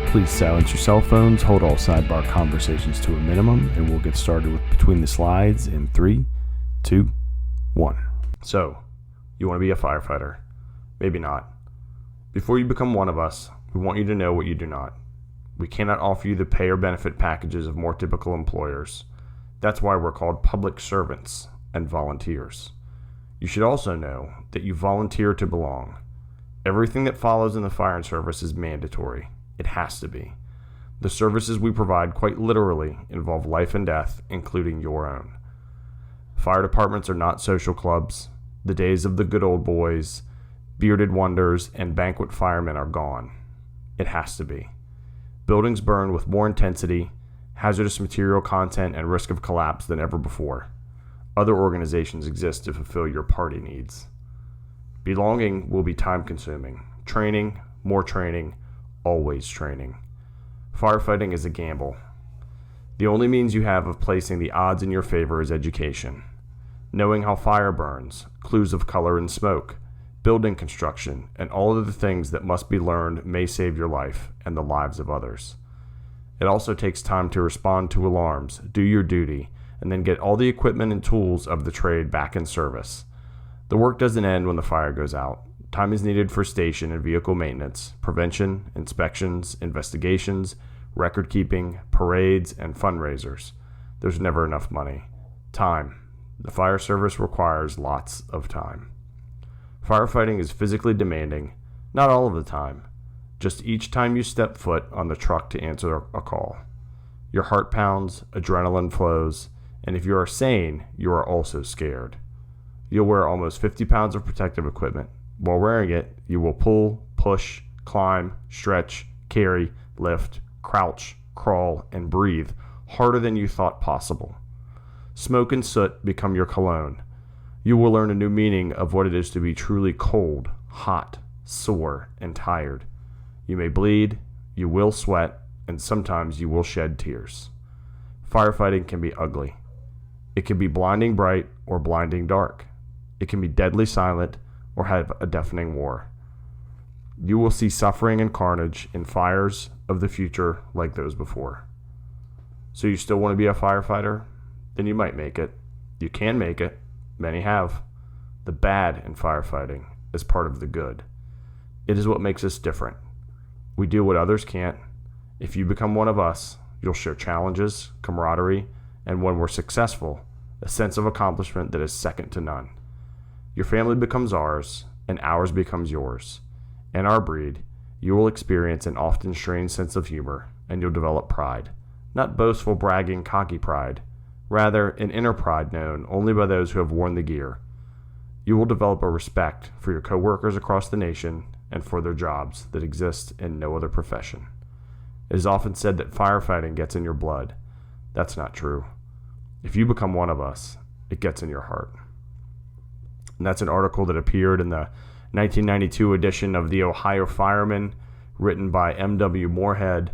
Please silence your cell phones, hold all sidebar conversations to a minimum, and we'll get started with Between the Slides in 3, 2, 1. So, you want to be a firefighter? Maybe not. Before you become one of us, we want you to know what you do not. We cannot offer you the pay or benefit packages of more typical employers. That's why we're called public servants and volunteers. You should also know that you volunteer to belong. Everything that follows in the fire service is mandatory. It has to be. The services we provide quite literally involve life and death, including your own. Fire departments are not social clubs. The days of the good old boys, bearded wonders, and banquet firemen are gone. It has to be. Buildings burn with more intensity, hazardous material content, and risk of collapse than ever before. Other organizations exist to fulfill your party needs. Belonging will be time-consuming. Training, more training, always training. Firefighting is a gamble. The only means you have of placing the odds in your favor is education. Knowing how fire burns, clues of color and smoke, building construction, and all of the things that must be learned may save your life and the lives of others. It also takes time to respond to alarms, do your duty, and then get all the equipment and tools of the trade back in service. The work doesn't end when the fire goes out. Time is needed for station and vehicle maintenance, prevention, inspections, investigations, record keeping, parades, and fundraisers. There's never enough money. Time. The fire service requires lots of time. Firefighting is physically demanding, not all of the time, just each time you step foot on the truck to answer a call. Your heart pounds, adrenaline flows, and if you are sane, you are also scared. You'll wear almost 50 pounds of protective equipment. While wearing it, you will pull, push, climb, stretch, carry, lift, crouch, crawl, and breathe harder than you thought possible. Smoke and soot become your cologne. You will learn a new meaning of what it is to be truly cold, hot, sore, and tired. You may bleed, you will sweat, and sometimes you will shed tears. Firefighting can be ugly. It can be blinding bright or blinding dark. It can be deadly silent or have a deafening roar. You will see suffering and carnage in fires of the future like those before. So you still want to be a firefighter? Then you might make it. You can make it. Many have. The bad in firefighting is part of the good. It is what makes us different. We do what others can't. If you become one of us, you'll share challenges, camaraderie, and when we're successful, a sense of accomplishment that is second to none. Your family becomes ours, and ours becomes yours. In our breed, you will experience an often strange sense of humor, and you'll develop pride. Not boastful, bragging, cocky pride. Rather, an inner pride known only by those who have worn the gear. You will develop a respect for your coworkers across the nation and for their jobs that exist in no other profession. It is often said that firefighting gets in your blood. That's not true. If you become one of us, it gets in your heart. And that's an article that appeared in the 1992 edition of the Ohio Fireman, written by M.W. Moorhead.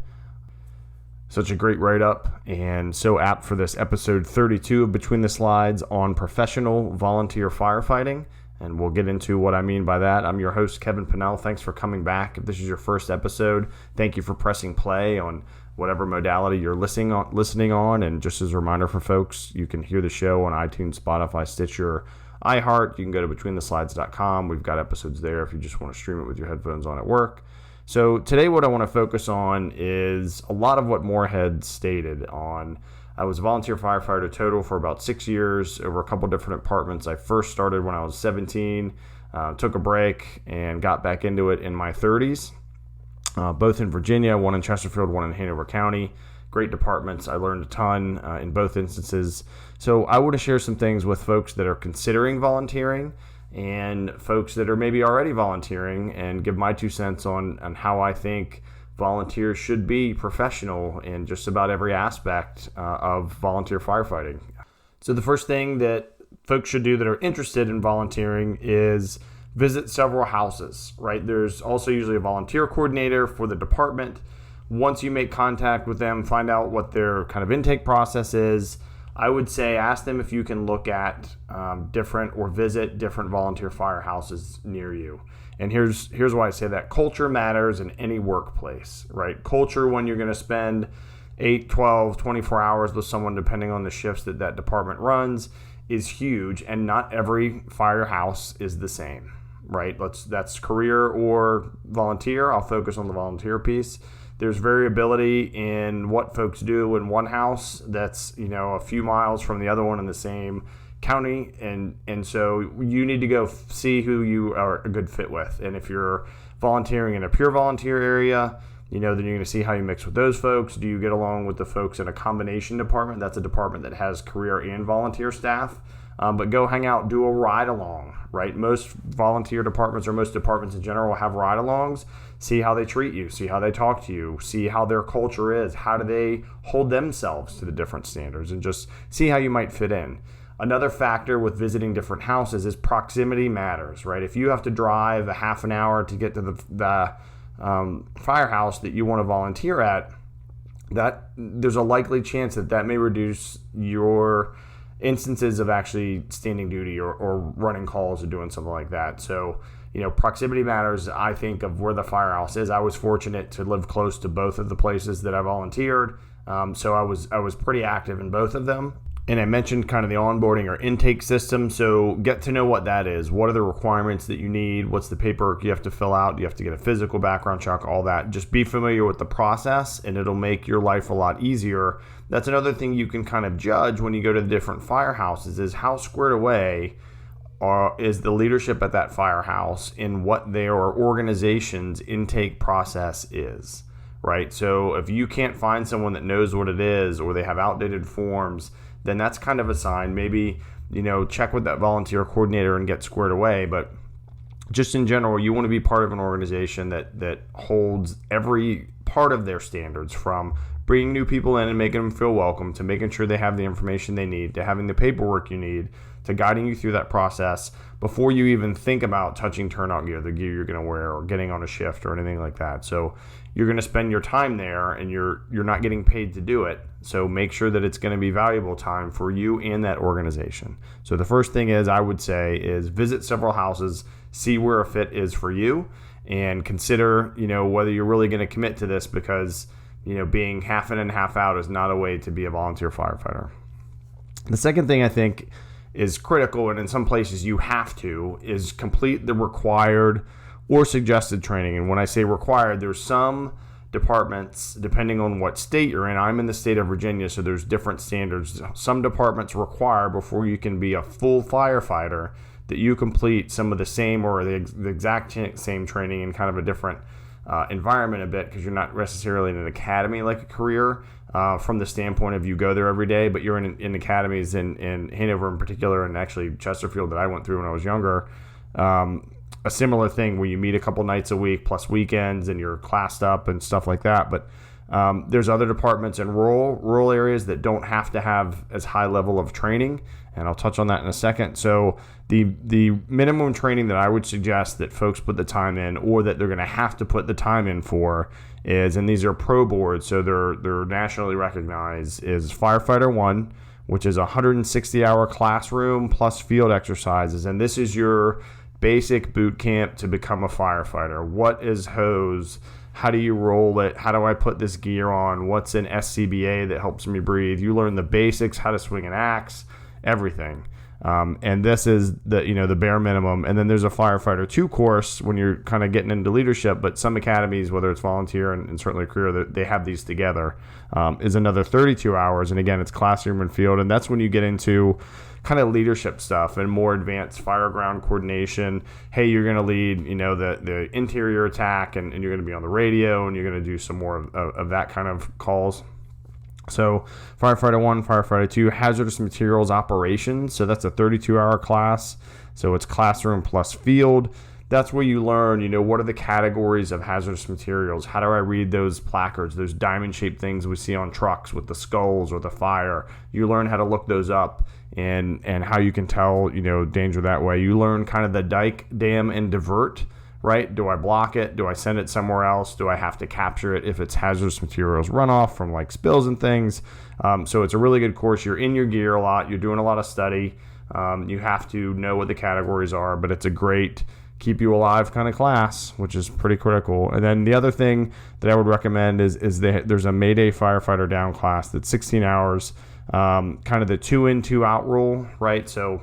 Such a great write-up, and so apt for this episode 32 of Between the Slides on professional volunteer firefighting. And we'll get into what I mean by that. I'm your host, Kevin Pinnell. Thanks for coming back. If this is your first episode, thank you for pressing play on whatever modality you're listening on. And just as a reminder for folks, you can hear the show on iTunes, Spotify, Stitcher, iHeart. You can go to BetweenTheSlides.com. We've got episodes there if you just want to stream it with your headphones on at work. So today what I want to focus on is a lot of what Moorhead stated on. I was a volunteer firefighter total for about 6 years over a couple different departments. I first started when I was 17, took a break, and got back into it in my 30s, both in Virginia, one in Chesterfield, one in Hanover County. Great departments. I learned a ton in both instances. So I want to share some things with folks that are considering volunteering and folks that are maybe already volunteering and give my 2 cents on how I think volunteers should be professional in just about every aspect of volunteer firefighting. So the first thing that folks should do that are interested in volunteering is visit several houses, right? There's also usually a volunteer coordinator for the department. Once you make contact with them, find out what their kind of intake process is. I would say ask them if you can look at different or visit different volunteer firehouses near you. And here's why I say that. Culture matters in any workplace, right? Culture, when you're going to spend 8, 12, 24 hours with someone, depending on the shifts that department runs, is huge. And not every firehouse is the same, right? That's career or volunteer. I'll focus on the volunteer piece. There's variability in what folks do in one house that's, a few miles from the other one in the same county, and so you need to go see who you are a good fit with. And if you're volunteering in a pure volunteer area, then you're going to see how you mix with those folks. Do you get along with the folks in a combination department? That's a department that has career and volunteer staff. But go hang out, do a ride along, right? Most volunteer departments, or most departments in general, have ride alongs. See how they treat you, see how they talk to you, see how their culture is, how do they hold themselves to the different standards, and just see how you might fit in. Another factor with visiting different houses is proximity matters, right? If you have to drive a half an hour to get to the firehouse that you want to volunteer at, that there's a likely chance that may reduce your instances of actually standing duty or running calls or doing something like that. So, proximity matters. I think of where the firehouse is. I was fortunate to live close to both of the places that I volunteered. So I was pretty active in both of them. And I mentioned kind of the onboarding or intake system. So get to know what that is. What are the requirements that you need? What's the paperwork you have to fill out? You have to get a physical background check, all that. Just be familiar with the process, and it'll make your life a lot easier. That's another thing you can kind of judge when you go to the different firehouses, is how squared away is the leadership at that firehouse in what their organization's intake process is, right? So if you can't find someone that knows what it is, or they have outdated forms, then that's kind of a sign. Maybe, check with that volunteer coordinator and get squared away. But just in general, you want to be part of an organization that holds every part of their standards, from bringing new people in and making them feel welcome, to making sure they have the information they need, to having the paperwork you need, to guiding you through that process before you even think about touching turnout gear, the gear you're going to wear, or getting on a shift or anything like that. So you're going to spend your time there, and you're not getting paid to do it. So make sure that it's going to be valuable time for you and that organization. So the first thing I would say is visit several houses, see where a fit is for you, and consider, whether you're really going to commit to this, because, being half in and half out is not a way to be a volunteer firefighter. The second thing I think is critical, and in some places you have to, is complete the required or suggested training. And when I say required, there's some departments, depending on what state you're in. I'm in the state of Virginia, so there's different standards. Some departments require, before you can be a full firefighter, that you complete some of the same or the exact same training in kind of a different environment a bit, because you're not necessarily in an academy like a career, from the standpoint of you go there every day, but you're in academies in Hanover in particular, and actually Chesterfield that I went through when I was younger. A similar thing where you meet a couple nights a week plus weekends, and you're classed up and stuff like that. But there's other departments in rural areas that don't have to have as high level of training, and I'll touch on that in a second. So the minimum training that I would suggest that folks put the time in, or that they're going to have to put the time in for, is, and these are pro boards, so they're nationally recognized, is Firefighter 1, which is a 160-hour classroom plus field exercises. And this is your basic boot camp to become a firefighter. What is hose? How do you roll it? How do I put this gear on? What's an SCBA that helps me breathe? You learn the basics, how to swing an axe, everything. And this is the bare minimum. And then there's a Firefighter 2 course when you're kind of getting into leadership, but some academies, whether it's volunteer and certainly career, they have these together, is another 32 hours. And again, it's classroom and field. And that's when you get into kind of leadership stuff and more advanced fire ground coordination. Hey, you're going to lead, the interior attack, and you're going to be on the radio, and you're going to do some more of that kind of calls. So Firefighter 1, Firefighter 2, hazardous materials operations. So that's a 32-hour class. So it's classroom plus field. That's where you learn, what are the categories of hazardous materials? How do I read those placards, those diamond-shaped things we see on trucks with the skulls or the fire? You learn how to look those up and how you can tell, danger that way. You learn kind of the dike, dam, and divert, right? Do I block it? Do I send it somewhere else? Do I have to capture it if it's hazardous materials runoff from like spills and things? So it's a really good course. You're in your gear a lot. You're doing a lot of study. You have to know what the categories are, but it's a great keep you alive kind of class, which is pretty critical. And then the other thing that I would recommend is there's a Mayday Firefighter Down class that's 16 hours, kind of the 2 in, 2 out rule, right? So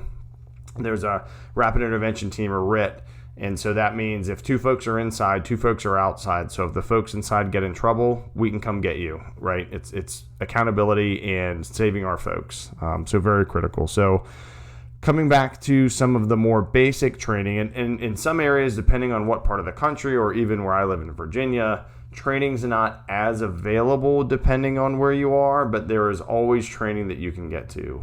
there's a Rapid Intervention Team, or RIT, and so that means if 2 folks are inside, 2 folks are outside. So if the folks inside get in trouble, we can come get you, right? It's accountability and saving our folks. So very critical. So coming back to some of the more basic training, and in some areas, depending on what part of the country, or even where I live in Virginia, training's not as available depending on where you are, but there is always training that you can get to.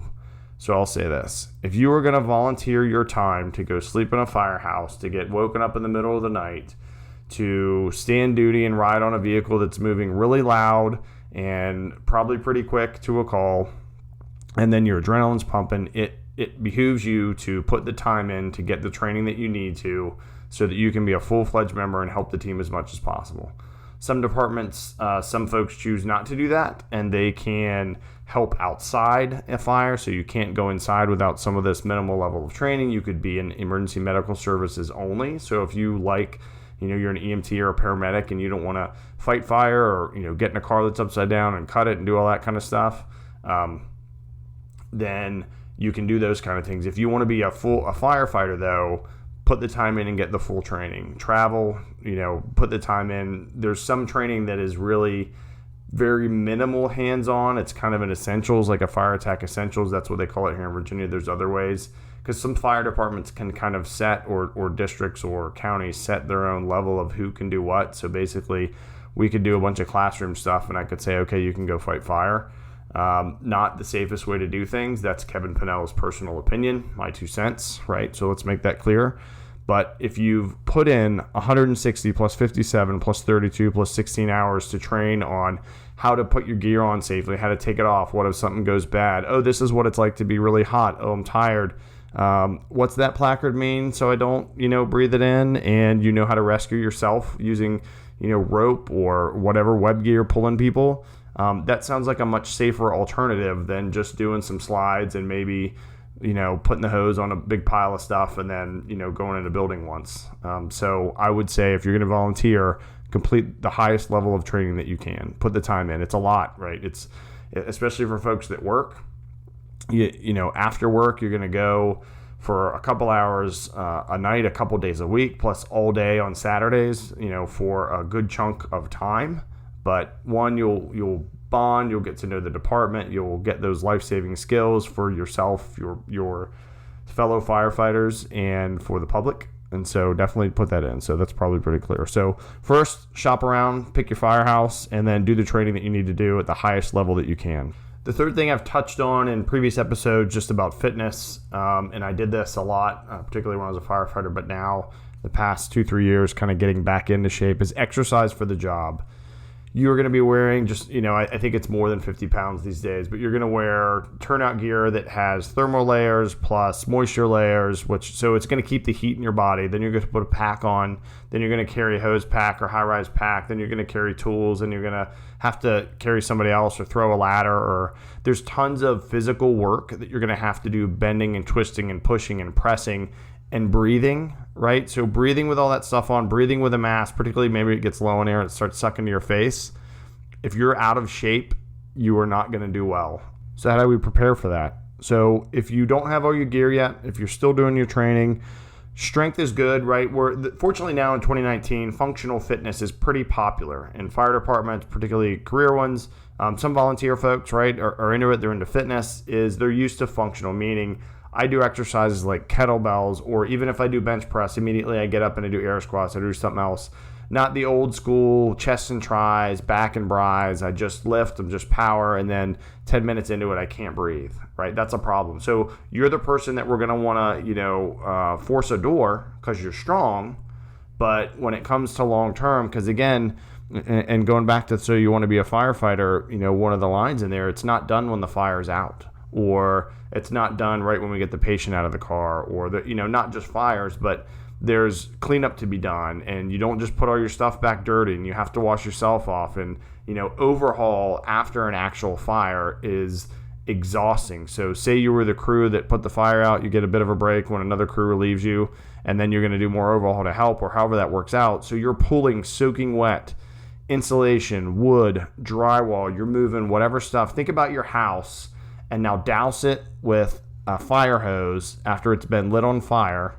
So I'll say this: if you are going to volunteer your time to go sleep in a firehouse, to get woken up in the middle of the night, to stand duty and ride on a vehicle that's moving really loud and probably pretty quick to a call, and then your adrenaline's pumping, it behooves you to put the time in to get the training that you need to, so that you can be a full-fledged member and help the team as much as possible. Some departments, some folks choose not to do that, and they can help outside a fire, so you can't go inside without some of this minimal level of training. You could be in emergency medical services only. So if you you're an EMT or a paramedic and you don't want to fight fire, or get in a car that's upside down and cut it and do all that kind of stuff, then you can do those kind of things. If you want to be a firefighter, though, put the time in and get the full training. Travel, put the time in. There's some training that is really very minimal hands-on. It's kind of an essentials, like a fire attack essentials. That's what they call it here in Virginia. There's other ways, because some fire departments can kind of set, or districts or counties set their own level of who can do what. So basically, we could do a bunch of classroom stuff, and I could say, okay, you can go fight fire. Not the safest way to do things. That's Kevin Pinnell's personal opinion, my 2 cents, right? So let's make that clear. But if you've put in 160 plus 57 plus 32 plus 16 hours to train on how to put your gear on safely, how to take it off, what if something goes bad? Oh, this is what it's like to be really hot. Oh, I'm tired. What's that placard mean? So I don't, breathe it in, and you know how to rescue yourself using, rope or whatever, web gear, pulling people. That sounds like a much safer alternative than just doing some slides and maybe putting the hose on a big pile of stuff and then, going in a building once. So I would say, if you're going to volunteer, complete the highest level of training that you can. Put the time in. It's a lot, right? It's especially for folks that work. After work, you're going to go for a couple hours a night, a couple days a week, plus all day on Saturdays, for a good chunk of time. But one, you'll bond, you'll get to know the department, you'll get those life-saving skills for yourself, your fellow firefighters, and for the public. And so definitely put that in. So that's probably pretty clear. So first, shop around, pick your firehouse, and then do the training that you need to do at the highest level that you can. The third thing I've touched on in previous episodes, just about fitness, and I did this a lot, particularly when I was a firefighter, but now the past 2-3 years, kind of getting back into shape, is exercise for the job. You're going to be wearing just, I think it's more than 50 pounds these days, but you're going to wear turnout gear that has thermal layers plus moisture layers, so it's going to keep the heat in your body. Then you're going to put a pack on. Then you're going to carry a hose pack or high-rise pack. Then you're going to carry tools, and you're going to have to carry somebody else or throw a ladder. Or there's tons of physical work that you're going to have to do, bending and twisting and pushing and pressing and breathing, right? So breathing with all that stuff on, breathing with a mask, particularly maybe it gets low in air and it starts sucking to your face. If you're out of shape, you are not going to do well. So how do we prepare for that? So if you don't have all your gear yet, if you're still doing your training, strength is good, right? Fortunately now in 2019, functional fitness is pretty popular in fire departments, particularly career ones. Some volunteer folks, right, are into it. They're into fitness. They're used to functional, meaning I do exercises like kettlebells, or even if I do bench press, immediately I get up and I do air squats. I do something else. Not the old school chest and tries, back and bries. I just lift, I'm just power, and then 10 minutes into it, I can't breathe, right? That's a problem. So you're the person that we're going to want to, force a door because you're strong. But when it comes to long term, because again, and going back to, so you want to be a firefighter, one of the lines in there, it's not done when the fire's out, or it's not done right when we get the patient out of the car, or not just fires, but there's cleanup to be done, and you don't just put all your stuff back dirty, and you have to wash yourself off, and overhaul after an actual fire is exhausting. So say you were the crew that put the fire out, you get a bit of a break when another crew relieves you, and then you're going to do more overhaul to help, or however that works out. So you're pulling soaking wet insulation, wood, drywall, you're moving whatever stuff. Think about your house and now douse it with a fire hose after it's been lit on fire.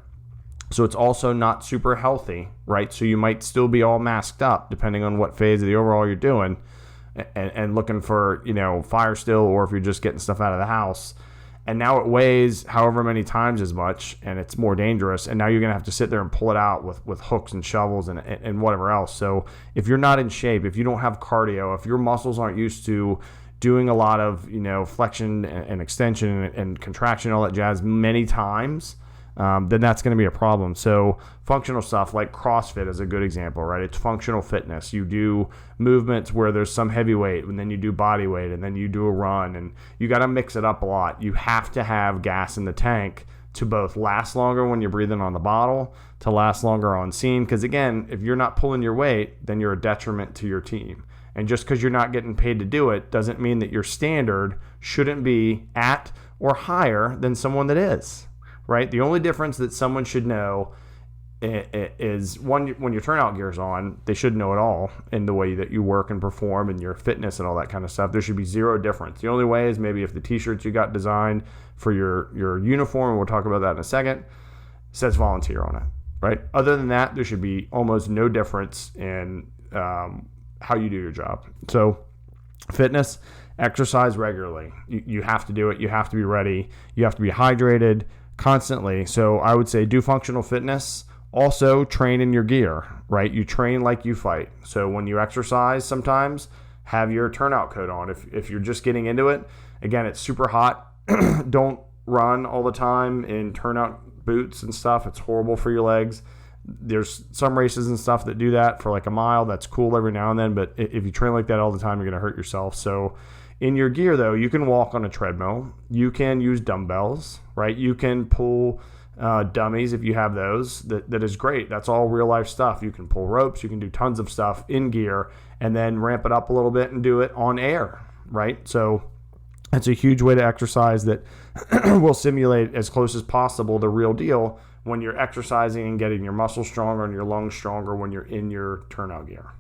So it's also not super healthy, right? So you might still be all masked up depending on what phase of the overhaul you're doing and looking for, fire still, or if you're just getting stuff out of the house. And now it weighs however many times as much, and it's more dangerous. And now you're going to have to sit there and pull it out with hooks and shovels and whatever else. So if you're not in shape, if you don't have cardio, if your muscles aren't used to doing a lot of, flexion and extension and contraction, all that jazz many times, then that's going to be a problem. So functional stuff like CrossFit is a good example, right? It's functional fitness. You do movements where there's some heavy weight, and then you do body weight, and then you do a run, and you got to mix it up a lot. You have to have gas in the tank to both last longer when you're breathing on the bottle, to last longer on scene. Because again, if you're not pulling your weight, then you're a detriment to your team. And just because you're not getting paid to do it doesn't mean that your standard shouldn't be at or higher than someone that is. Right? The only difference that someone should know is one, when your turnout gear's on, they should know it all in the way that you work and perform and your fitness and all that kind of stuff. There should be zero difference. The only way is maybe if the t-shirts you got designed for your uniform, and we'll talk about that in a second, says volunteer on it, right? Other than that, there should be almost no difference in how you do your job. So fitness, exercise regularly. You have to do it. You have to be ready. You have to be hydrated constantly. So I would say do functional fitness. Also train in your gear, right? You train like you fight. So when you exercise, sometimes have your turnout coat on. If you're just getting into it, again, it's super hot. Don't run all the time in turnout boots and stuff. It's horrible for your legs. There's some races and stuff that do that for like a mile. That's cool every now and then. But if you train like that all the time, you're going to hurt yourself. So in your gear, though, you can walk on a treadmill. You can use dumbbells, right? You can pull dummies if you have those. That is great. That's all real life stuff. You can pull ropes. You can do tons of stuff in gear and then ramp it up a little bit and do it on air, right? So it's a huge way to exercise that will simulate as close as possible the real deal when you're exercising and getting your muscles stronger and your lungs stronger when you're in your turnout gear.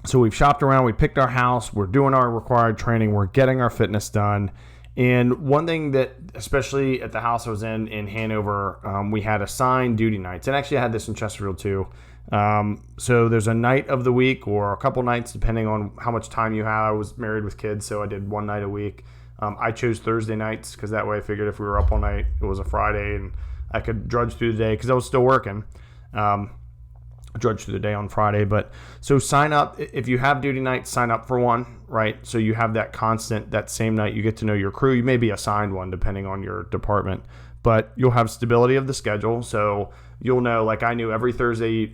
So we've shopped around, we picked our house, we're doing our required training, we're getting our fitness done. And one thing that, especially at the house I was in Hanover, we had assigned duty nights. And actually I had this in Chesterfield too. So there's a night of the week or a couple nights, depending on how much time you have. I was married with kids, so I did one night a week. I chose Thursday nights because that way I figured if we were up all night, it was a Friday and I could drudge through the day because I was still working. Drudge through the day on Friday. But so sign up. If you have duty nights, sign up for one, right? So you have that constant, that same night you get to know your crew. You may be assigned one depending on your department, but you'll have stability of the schedule. So you'll know, like I knew every Thursday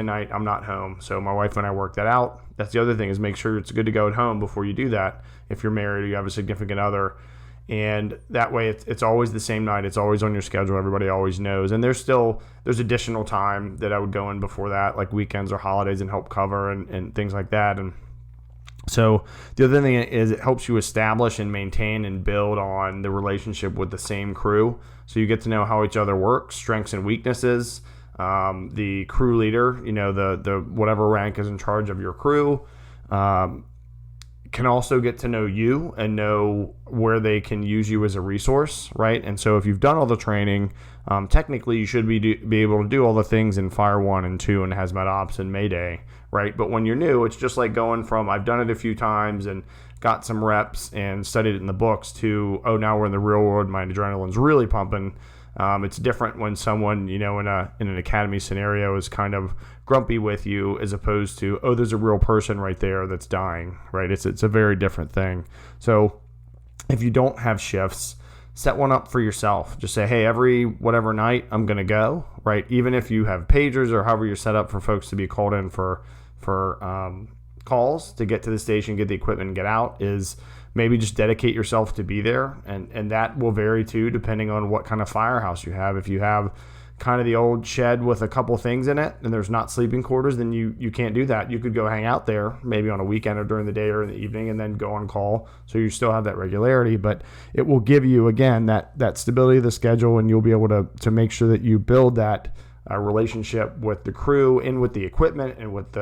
night I'm not home. So my wife and I worked that out. That's the other thing, is make sure it's good to go at home before you do that. If you're married or you have a significant other, and that way it's always the same night. It's always on your schedule. Everybody always knows. And there's additional time that I would go in before that, like weekends or holidays, and help cover and things like that. And so the other thing is it helps you establish and maintain and build on the relationship with the same crew. So you get to know how each other works, strengths and weaknesses. The crew leader, the whatever rank is in charge of your crew, can also get to know you and know where they can use you as a resource, right? And so if you've done all the training, technically you should be able to do all the things in Fire 1 and 2 and Hazmat Ops and Mayday, right? But when you're new, it's just like going from I've done it a few times and got some reps and studied it in the books to, oh, now we're in the real world, my adrenaline's really pumping. It's different when someone, in an academy scenario is kind of grumpy with you as opposed to, oh, there's a real person right there that's dying, right? It's a very different thing. So if you don't have shifts, set one up for yourself. Just say, hey, every whatever night I'm going to go, right? Even if you have pagers or however you're set up for folks to be called in for calls to get to the station, get the equipment, and get out, is maybe just dedicate yourself to be there. And that will vary too, depending on what kind of firehouse you have. If you have kind of the old shed with a couple things in it and there's not sleeping quarters, then you can't do that. You could go hang out there maybe on a weekend or during the day or in the evening and then go on call. So you still have that regularity, but it will give you, again, that stability of the schedule, and you'll be able to make sure that you build that relationship with the crew and with the equipment and with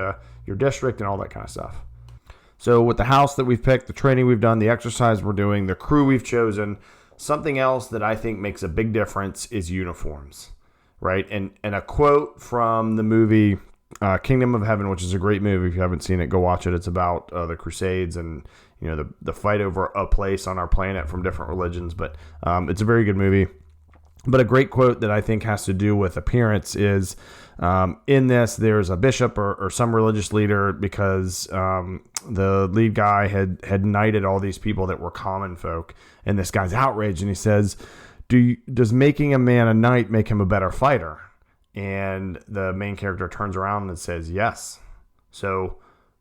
your district and all that kind of stuff. So with the house that we've picked, the training we've done, the exercise we're doing, the crew we've chosen, something else that I think makes a big difference is uniforms. Right, and a quote from the movie Kingdom of Heaven, which is a great movie. If you haven't seen it, go watch it. It's about the Crusades and the fight over a place on our planet from different religions. But it's a very good movie. But a great quote that I think has to do with appearance is in this, there's a bishop or some religious leader, because the lead guy had knighted all these people that were common folk, and this guy's outraged, and he says, does making a man a knight make him a better fighter? And the main character turns around and says, yes. So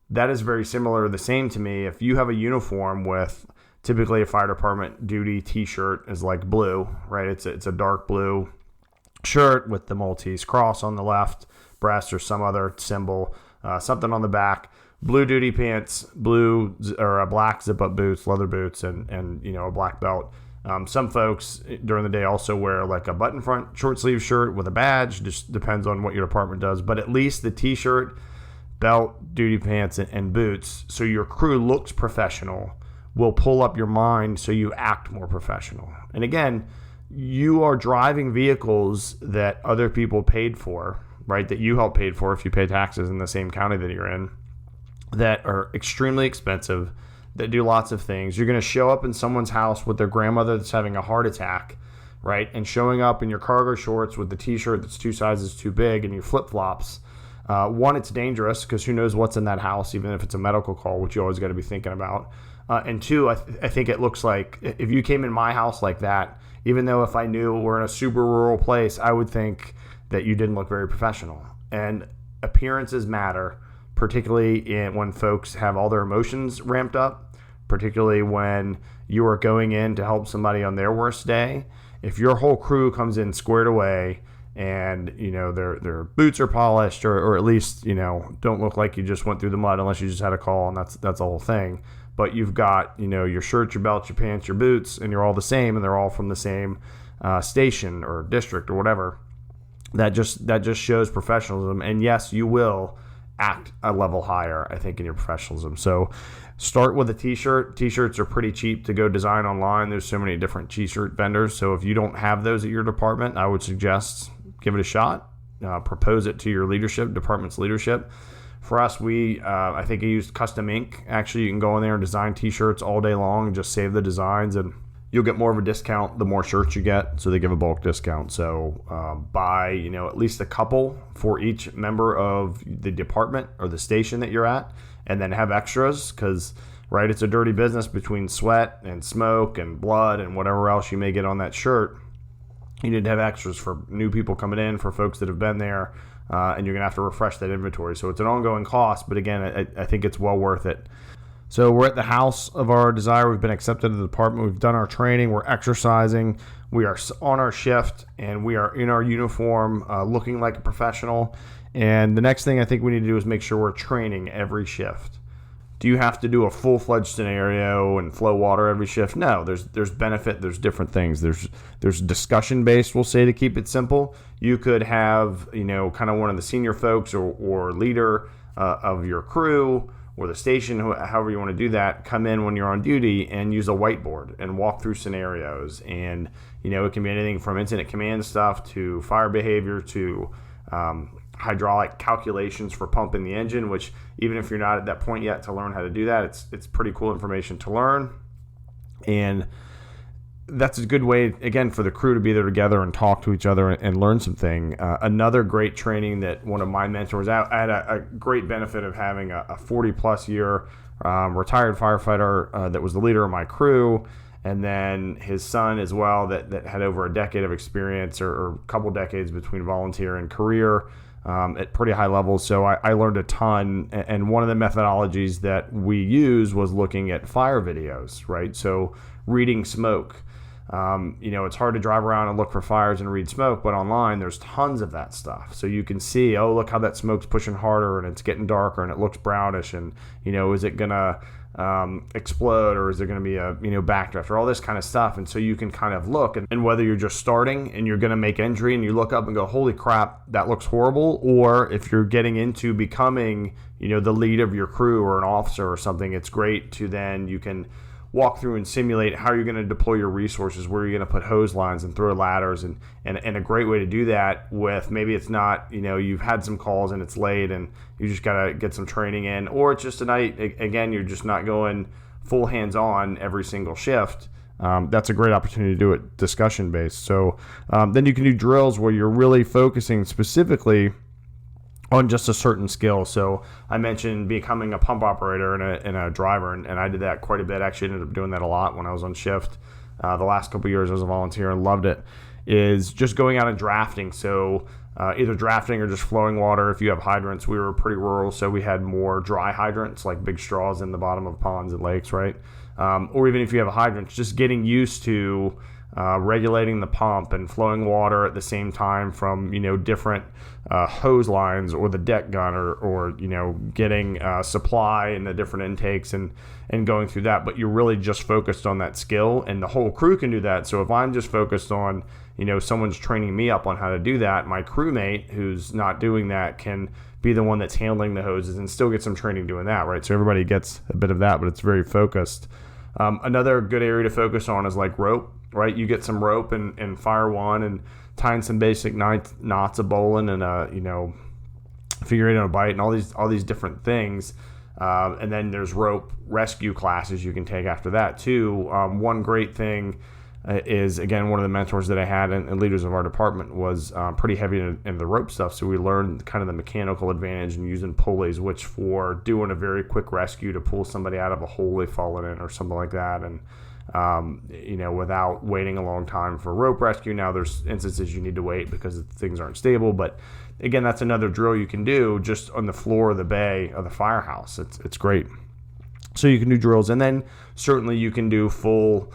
that is very similar, the same to me. If you have a uniform with typically a fire department duty t-shirt is like blue, right? It's a dark blue shirt with the Maltese cross on the left breast or some other symbol, something on the back. Blue duty pants, blue or a black zip-up boots, leather boots, and a black belt. Some folks during the day also wear like a button front short sleeve shirt with a badge. Just depends on what your department does. But at least the t-shirt, belt, duty pants, and boots, so your crew looks professional, will pull up your mind so you act more professional. And again, you are driving vehicles that other people paid for, right? That you help paid for if you pay taxes in the same county that you're in, that are extremely expensive, that do lots of things. You're going to show up in someone's house with their grandmother that's having a heart attack, right? And showing up in your cargo shorts with the t-shirt that's 2 sizes too big and your flip-flops. One, it's dangerous because who knows what's in that house, even if it's a medical call, which you always got to be thinking about. And two, I think it looks like if you came in my house like that, even though if I knew we're in a super rural place, I would think that you didn't look very professional. And appearances matter, particularly when folks have all their emotions ramped up. Particularly when you are going in to help somebody on their worst day. If your whole crew comes in squared away and their boots are polished or at least don't look like you just went through the mud, unless you just had a call, and that's the whole thing. But you've got your shirt, your belt, your pants, your boots, and you're all the same, and they're all from the same station or district or whatever. That just shows professionalism. And yes, you will act a level higher, I think, in your professionalism. So start with a t-shirt. T-shirts are pretty cheap to go design online. There's so many different t-shirt vendors. So if you don't have those at your department, I would suggest give it a shot. Propose it to your department's leadership. For us, I think I used Custom Ink. Actually, you can go in there and design t-shirts all day long and just save the designs, and you'll get more of a discount the more shirts you get. So they give a bulk discount. So buy at least a couple for each member of the department or the station that you're at, and then have extras, because right, it's a dirty business between sweat and smoke and blood and whatever else you may get on that shirt. You need to have extras for new people coming in, for folks that have been there, and you're gonna have to refresh that inventory. So it's an ongoing cost, but again, I think it's well worth it. So we're at the house of our desire. We've been accepted to the department. We've done our training. We're exercising. We are on our shift, and we are in our uniform, looking like a professional. And the next thing I think we need to do is make sure we're training every shift. Do you have to do a full-fledged scenario and flow water every shift? No, there's benefit. There's different things. There's discussion-based, we'll say, to keep it simple. You could have, kind of one of the senior folks or leader of your crew or the station, however you want to do that, come in when you're on duty and use a whiteboard and walk through scenarios. And, it can be anything from incident command stuff to fire behavior to hydraulic calculations for pumping the engine, which even if you're not at that point yet to learn how to do that, it's pretty cool information to learn. And that's a good way, again, for the crew to be there together and talk to each other and learn something. Another great training that one of my mentors, I had a great benefit of having a 40-plus year retired firefighter that was the leader of my crew, and then his son as well that had over a decade of experience or a couple decades between volunteer and career at pretty high levels. So I learned a ton, and one of the methodologies that we use was looking at fire videos, right? So reading smoke. It's hard to drive around and look for fires and read smoke, but online there's tons of that stuff. So you can see, oh, look how that smoke's pushing harder and it's getting darker and it looks brownish, and is it gonna explode, or is there going to be a backdraft, or all this kind of stuff. And so you can kind of look, and whether you're just starting and you're going to make entry and you look up and go, holy crap, that looks horrible, or if you're getting into becoming the lead of your crew or an officer or something, it's great to then you can walk through and simulate how you're going to deploy your resources, where you're going to put hose lines and throw ladders, and a great way to do that with, maybe it's not, you've had some calls and it's late and you just got to get some training in, or it's just a night, again, you're just not going full hands-on every single shift. That's a great opportunity to do it discussion based. So then you can do drills where you're really focusing specifically on just a certain skill. So I mentioned becoming a pump operator and a driver, and I did that quite a bit. Actually ended up doing that a lot when I was on shift. The last couple of years as a volunteer, and loved it, is just going out and drafting. So either drafting or just flowing water. If you have hydrants, we were pretty rural, so we had more dry hydrants, like big straws in the bottom of ponds and lakes, right? Or even if you have a hydrant, just getting used to regulating the pump and flowing water at the same time from different hose lines, or the deck gun, or getting supply and the different intakes and going through that. But you're really just focused on that skill, and the whole crew can do that. So if I'm just focused on someone's training me up on how to do that, my crewmate who's not doing that can be the one that's handling the hoses and still get some training doing that, right? So everybody gets a bit of that, but it's very focused. Another good area to focus on is like rope, right? You get some rope and fire one, and tying some basic knots of bowline, and figure eight on a bite, and all these different things. And then there's rope rescue classes you can take after that too. One great thing is, again, one of the mentors that I had and leaders of our department was pretty heavy in the rope stuff. So we learned kind of the mechanical advantage in using pulleys, which for doing a very quick rescue to pull somebody out of a hole they've fallen in or something like that. And, without waiting a long time for rope rescue. Now there's instances you need to wait because things aren't stable. But again, that's another drill you can do just on the floor of the bay of the firehouse. It's great. So you can do drills, and then certainly you can do full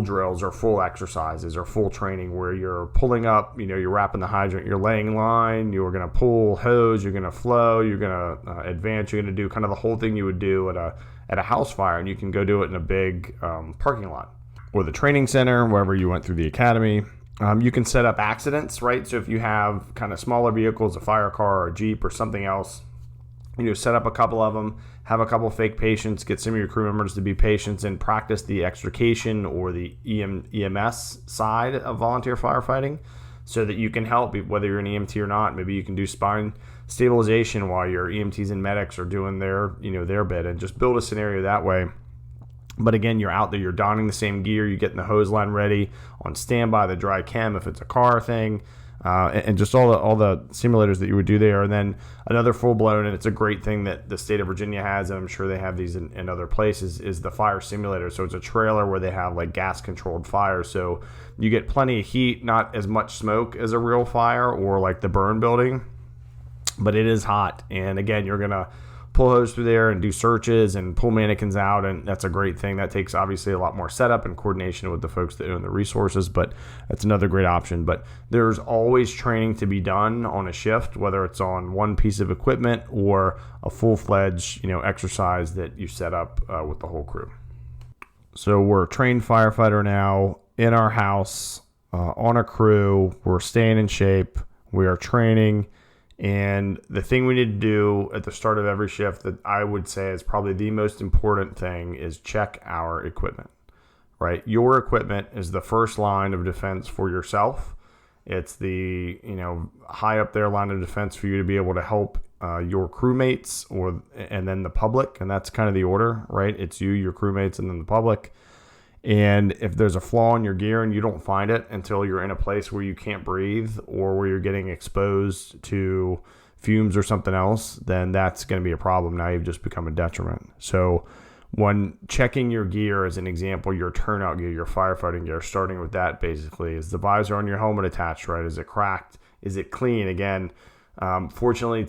drills or full exercises or full training where you're pulling up, you're wrapping the hydrant, you're laying line, you're going to pull hose, you're going to flow, you're going to advance, you're going to do kind of the whole thing you would do at a house fire, and you can go do it in a big parking lot or the training center, wherever you went through the academy. You can set up accidents, right? So if you have kind of smaller vehicles, a fire car or a Jeep or something else, set up a couple of them, have a couple fake patients, get some of your crew members to be patients, and practice the extrication or the EMS side of volunteer firefighting, so that you can help, whether you're an EMT or not. Maybe you can do spine stabilization while your EMTs and medics are doing their bit, and just build a scenario that way. But again, you're out there, you're donning the same gear, you're getting the hose line ready, on standby, the dry chem if it's a car thing. And just all the simulators that you would do there. And then another full-blown, and it's a great thing that the state of Virginia has, and I'm sure they have these in other places, is the fire simulator. So it's a trailer where they have like gas-controlled fire. So you get plenty of heat, not as much smoke as a real fire or like the burn building, but it is hot. And again, you're going to pull hose through there and do searches and pull mannequins out, and that's a great thing. That takes obviously a lot more setup and coordination with the folks that own the resources, but that's another great option. But there's always training to be done on a shift, whether it's on one piece of equipment or a full-fledged exercise that you set up with the whole crew. So we're a trained firefighter now in our house, on a crew. We're staying in shape. We are training. And the thing we need to do at the start of every shift that I would say is probably the most important thing is check our equipment, right? Your equipment is the first line of defense for yourself. It's the, high up there line of defense for you to be able to help your crewmates and then the public. And that's kind of the order, right? It's you, your crewmates, and then the public. And if there's a flaw in your gear and you don't find it until you're in a place where you can't breathe or where you're getting exposed to fumes or something else, then that's going to be a problem. Now you've just become a detriment. So when checking your gear, as an example, your turnout gear, your firefighting gear, starting with that basically, is the visor on your helmet attached, right? Is it cracked? Is it clean? Again, unfortunately,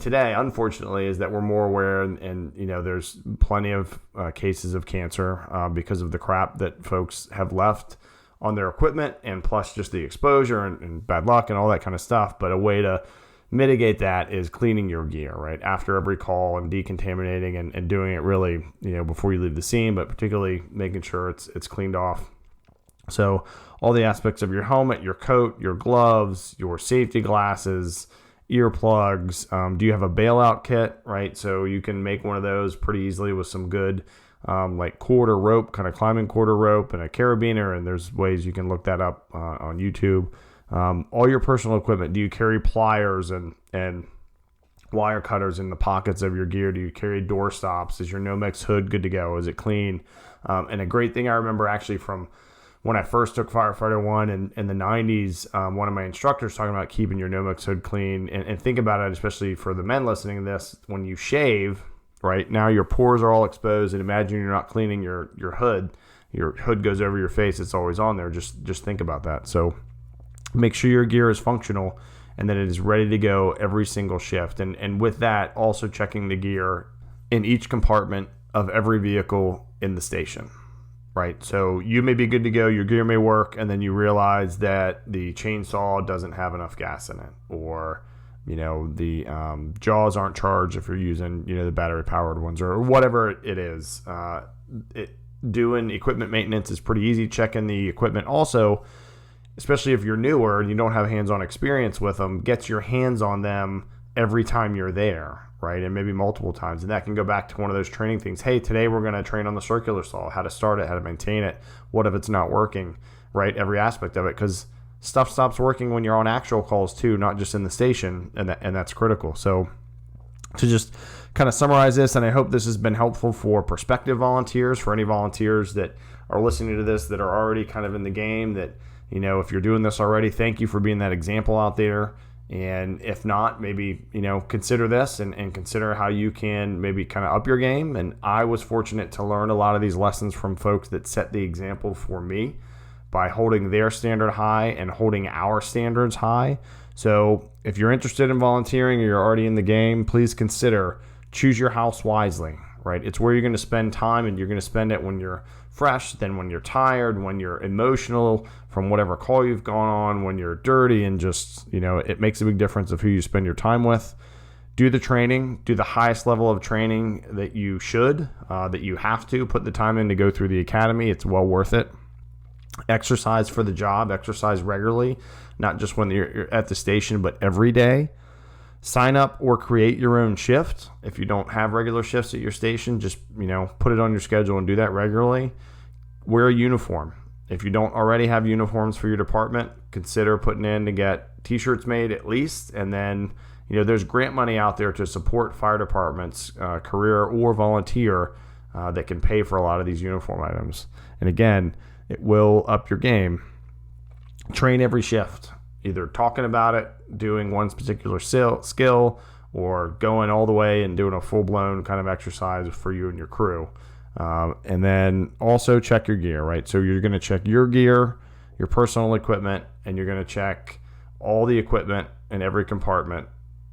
is that we're more aware, and there's plenty of cases of cancer because of the crap that folks have left on their equipment, and plus just the exposure and bad luck and all that kind of stuff. But a way to mitigate that is cleaning your gear, right? After every call and decontaminating and doing it really, before you leave the scene, but particularly making sure it's cleaned off. So all the aspects of your helmet, your coat, your gloves, your safety glasses, earplugs. Do you have a bailout kit, right? So you can make one of those pretty easily with some good like cord or rope, kind of climbing cord or rope, and a carabiner, and there's ways you can look that up on YouTube. All your personal equipment. Do you carry pliers and wire cutters in the pockets of your gear? Do you carry door stops? Is your Nomex hood good to go? Is it clean? And a great thing I remember actually from when I first took Firefighter 1 in the 90s, one of my instructors talking about keeping your Nomex hood clean. And think about it, especially for the men listening to this, when you shave, right, now your pores are all exposed, and imagine you're not cleaning your hood. Your hood goes over your face. It's always on there. Just think about that. So make sure your gear is functional and that it is ready to go every single shift. And with that, also checking the gear in each compartment of every vehicle in the station. Right, so you may be good to go, your gear may work, and then you realize that the chainsaw doesn't have enough gas in it, or the jaws aren't charged if you're using the battery powered ones, or whatever it is. Doing equipment maintenance is pretty easy. Checking the equipment also, especially if you're newer and you don't have hands-on experience with them, get your hands on them every time you're there, right? And maybe multiple times. And that can go back to one of those training things. Hey, today we're going to train on the circular saw, how to start it, how to maintain it. What if it's not working, right? Every aspect of it, because stuff stops working when you're on actual calls too, not just in the station. And that's critical. So to just kind of summarize this, and I hope this has been helpful for prospective volunteers, for any volunteers that are listening to this that are already kind of in the game, that, if you're doing this already, thank you for being that example out there. And if not, maybe, consider this and consider how you can maybe kind of up your game. And I was fortunate to learn a lot of these lessons from folks that set the example for me by holding their standard high and holding our standards high. So if you're interested in volunteering or you're already in the game, please consider choose your house wisely, right? It's where you're going to spend time, and you're going to spend it when you're fresh, then when you're tired, when you're emotional from whatever call you've gone on, when you're dirty, and just, it makes a big difference of who you spend your time with. Do the training, do the highest level of training that you should, that you have to put the time in to go through the academy. It's well worth it. Exercise for the job, exercise regularly, not just when you're at the station, but every day. Sign up or create your own shift. If you don't have regular shifts at your station, just, put it on your schedule and do that regularly. Wear a uniform. If you don't already have uniforms for your department, consider putting in to get t-shirts made at least. And then, there's grant money out there to support fire departments, career or volunteer, that can pay for a lot of these uniform items. And again, it will up your game. Train every shift. Either talking about it, doing one particular skill, or going all the way and doing a full-blown kind of exercise for you and your crew. And then also check your gear, right? So you're going to check your gear, your personal equipment, and you're going to check all the equipment in every compartment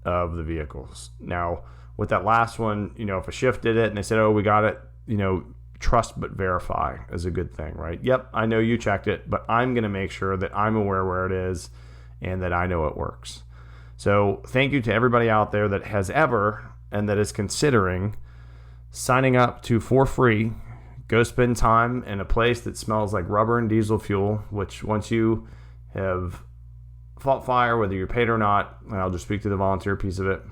of the vehicles. Now, with that last one, if a shift did it and they said, oh, we got it, trust but verify is a good thing, right? Yep, I know you checked it, but I'm going to make sure that I'm aware where it is and that I know it works. So thank you to everybody out there that has ever and that is considering signing up to, for free, go spend time in a place that smells like rubber and diesel fuel, which once you have fought fire, whether you're paid or not, and I'll just speak to the volunteer piece of it,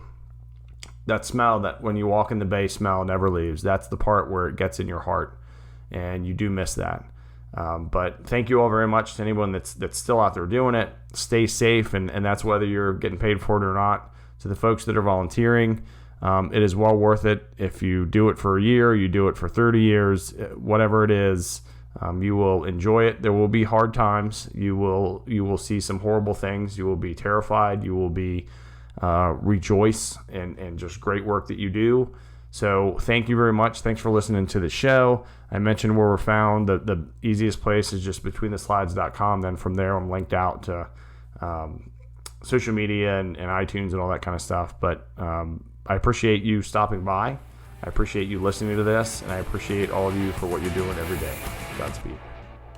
that smell, that when you walk in the bay smell, never leaves. That's the part where it gets in your heart, and you do miss that. But thank you all very much to anyone that's still out there doing it. Stay safe, and that's whether you're getting paid for it or not. To the folks that are volunteering, it is well worth it. If you do it for a year, you do it for 30 years, whatever it is, you will enjoy it. There will be hard times. You will see some horrible things. You will be terrified. You will be rejoice and just great work that you do. So thank you very much. Thanks for listening to the show. I mentioned where we're found. The easiest place is just betweenthe-slides.com. Then from there, I'm linked out to social media and iTunes and all that kind of stuff. But I appreciate you stopping by. I appreciate you listening to this, and I appreciate all of you for what you're doing every day. Godspeed.